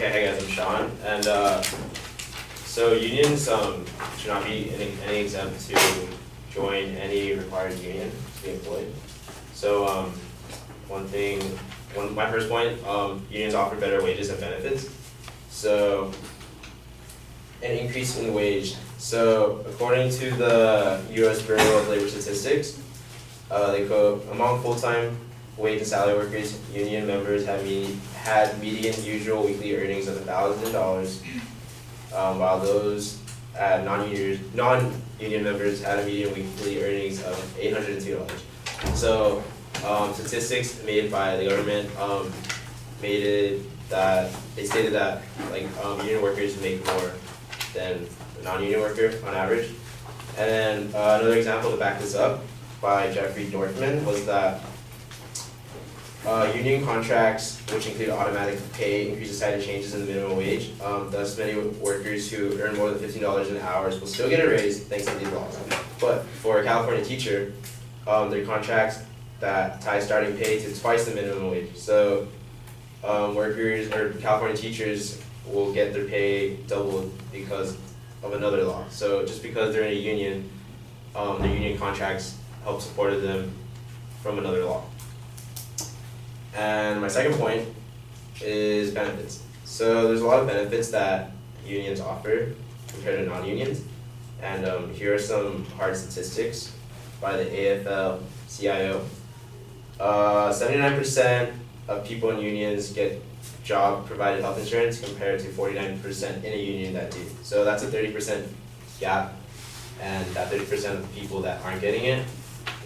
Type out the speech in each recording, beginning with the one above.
Okay, hey guys, I'm Sean, and so unions should not be any exempt to join any required union to be employed. So my first point, unions offer better wages and benefits. So an increase in wage. So according to the U.S. Bureau of Labor Statistics, they quote, among full-time wage and salary workers, union members had median usual weekly earnings of $1,000, while those at non-union members had a median weekly earnings of $802. So statistics made by the government they stated that union workers make more than a non-union worker on average. And then another example to back this up by Jeffrey Dorfman was that union contracts, which include automatic pay increases tied to changes in the minimum wage. Thus, many workers who earn more than $15 an hour will still get a raise thanks to these laws. But for a California teacher, their contracts that tie starting pay to twice the minimum wage. So workers or California teachers will get their pay doubled because of another law. So just because they're in a union, their union contracts help support them from another law. And my second point is benefits. So there's a lot of benefits that unions offer compared to non-unions. And here are some hard statistics by the AFL-CIO. 79% of people in unions get job-provided health insurance compared to 49% in a union that do. So that's a 30% gap, and that 30% of people that aren't getting it,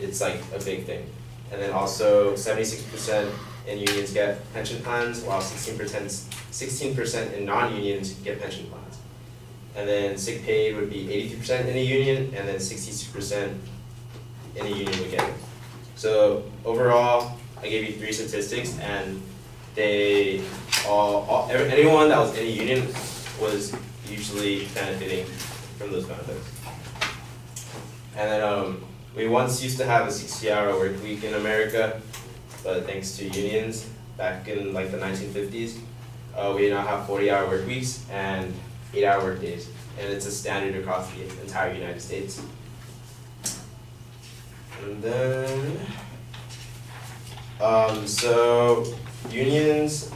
it's like a big thing. And then also 76% in unions get pension plans, while 16% in non-unions get pension plans. And then sick pay would be 82% in a union, and then 62% in a union would get it. So overall, I gave you 3 statistics, and anyone that was in a union was usually benefiting from those benefits. And then we once used to have a 60-hour work week in America, but thanks to unions back in like the 1950s, we now have 40-hour work weeks and 8-hour work days, and it's a standard across the entire United States. And then, so unions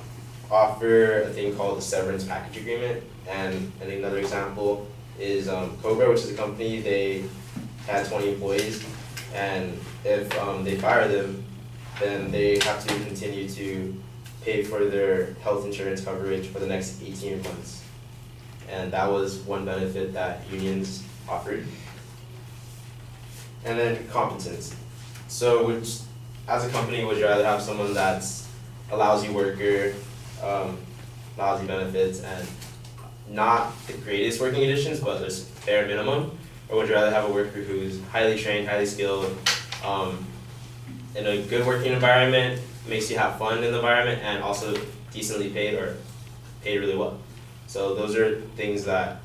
offer a thing called the severance package agreement, and another example is Cobra, which is a company. They had 20 employees, and if they fire them, then they have to continue to pay for their health insurance coverage for the next 18 months. And that was one benefit that unions offered. And then competence. So as a company, would you rather have someone that's a lousy worker, lousy benefits, and not the greatest working conditions, but just bare minimum? Or would you rather have a worker who's highly trained, highly skilled, in a good working environment, makes you have fun in the environment, and also decently paid or paid really well? So those are things that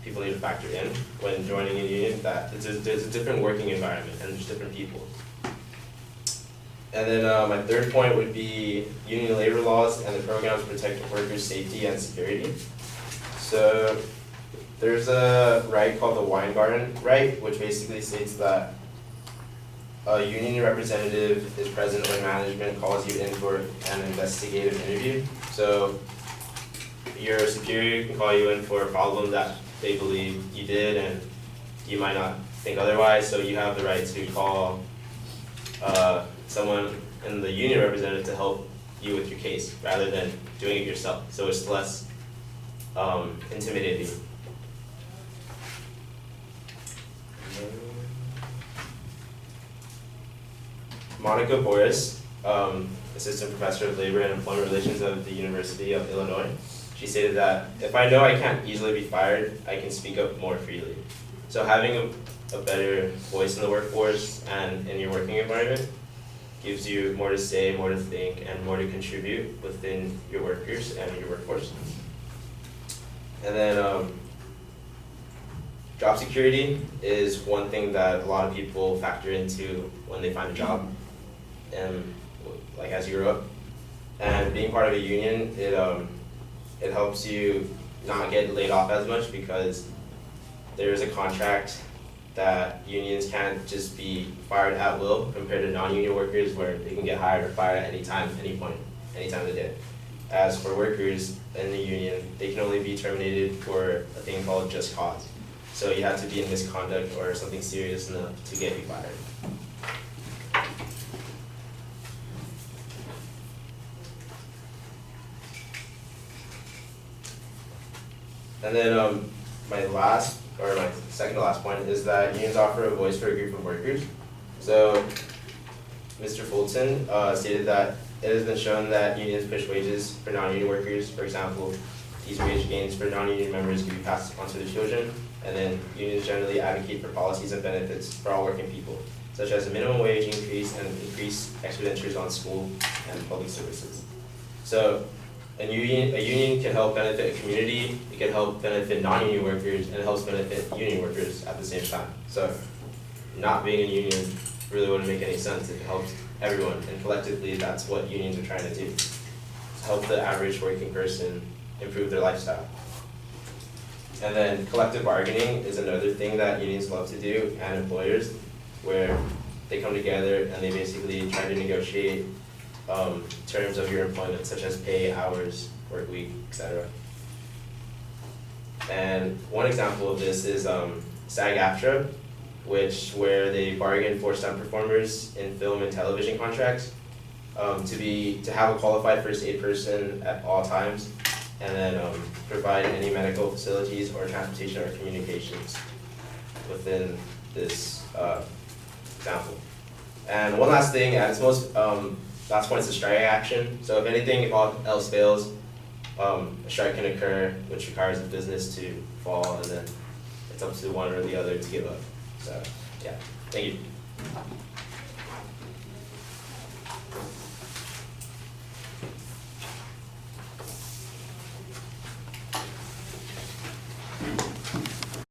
people need to factor in when joining a union, that there's a different working environment and there's different people. And then my third point would be union labor laws and the programs to protect workers' safety and security. So there's a right called the Weingarten right, which basically states that a union representative is present when management calls you in for an investigative interview. So your superior can call you in for a problem that they believe you did, and you might not think otherwise, so you have the right to call someone in the union representative to help you with your case rather than doing it yourself. So it's less intimidating. Monica Boris, Assistant Professor of Labor and Employment Relations of the University of Illinois, she stated that if I know I can't easily be fired, I can speak up more freely. So having a better voice in the workforce and in your working environment gives you more to say, more to think, and more to contribute within your workers and your workforce. And then job security is one thing that a lot of people factor into when they find a job, and like as you grow up. And being part of a union, it helps you not get laid off as much because there is a contract that unions can't just be fired at will compared to non-union workers where they can get hired or fired at any time, any point, any time of the day. As for workers in the union, they can only be terminated for a thing called just cause. So you have to be in misconduct or something serious enough to get you fired. And then my second to last point is that unions offer a voice for a group of workers. So Mr. Fulton stated that it has been shown that unions push wages for non-union workers. For example, these wage gains for non-union members can be passed on to the children, and then unions generally advocate for policies and benefits for all working people, such as a minimum wage increase and increased expenditures on school and public services. So a union can help benefit a community, it can help benefit non-union workers, and it helps benefit union workers at the same time. So not being a union really wouldn't make any sense. It helps everyone, and collectively that's what unions are trying to do. Help the average working person improve their lifestyle. And then collective bargaining is another thing that unions love to do, and employers, where they come together and they basically try to negotiate terms of your employment, such as pay, hours, work week, etc. And one example of this is SAG-AFTRA, where they bargain for stunt performers in film and television contracts to have a qualified first aid person at all times, and then provide any medical facilities or transportation or communications within this example. And one last thing, at its most last point is the strike action. So if all else fails, a strike can occur, which requires the business to fall, and then it's up to one or the other to give up. So yeah, thank you.